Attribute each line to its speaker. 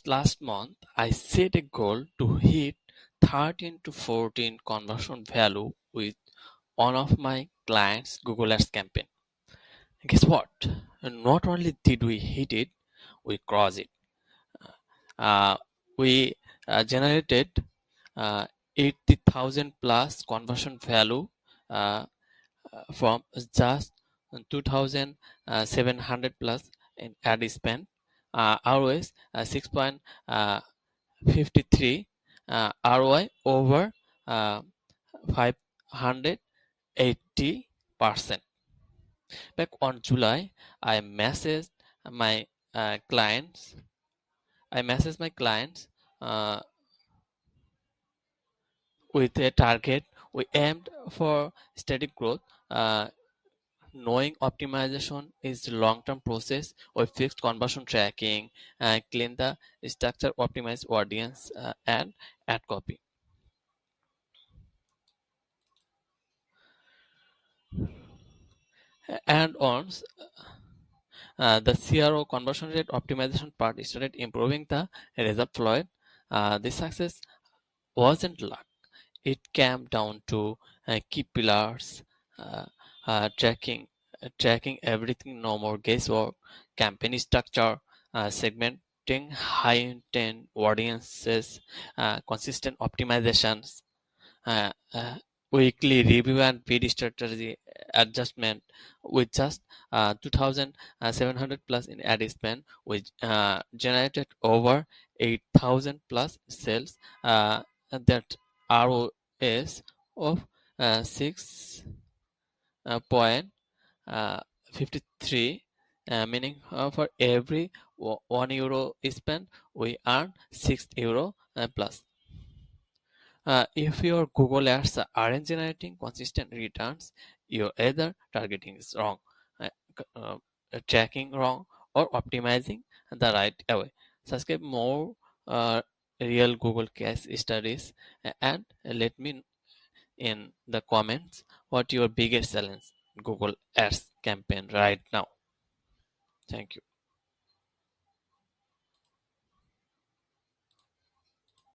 Speaker 1: last month, I set a goal to hit 13 to 14 conversion value with one of my clients' Google Ads campaign. Guess what? Not only did we hit it, we crossed it. Uh, we generated 80,000 plus conversion value uh, from just 2,700 plus in ad spend. ROS 6.53, ROI over 580%. Back on July, I messaged my clients. Uh, with a target. We aimed for steady growth. Uh, Knowing optimization is the long-term process, we fixed conversion tracking, clean the structure, optimize audience, and ad copy. And on the CRO conversion rate optimization part started improving the result flow. This success wasn't luck. It came down to key pillars, uh, tracking everything, no more guesswork, campaign structure, segmenting high intent audiences, consistent optimizations, uh, uh, weekly review and feed strategy adjustment. With just 2,700 plus in ad spend, we generated over 8,000 plus sales. That ROS of 6.53, meaning for every €1 spent, we earn €6 plus. If your Google Ads aren't generating consistent returns, your either targeting is wrong, uh, uh, tracking wrong, or optimizing the right way. Subscribe more uh, real Google case studies and let me in the comments what your biggest challenge Google Ads campaign right now. Thank you.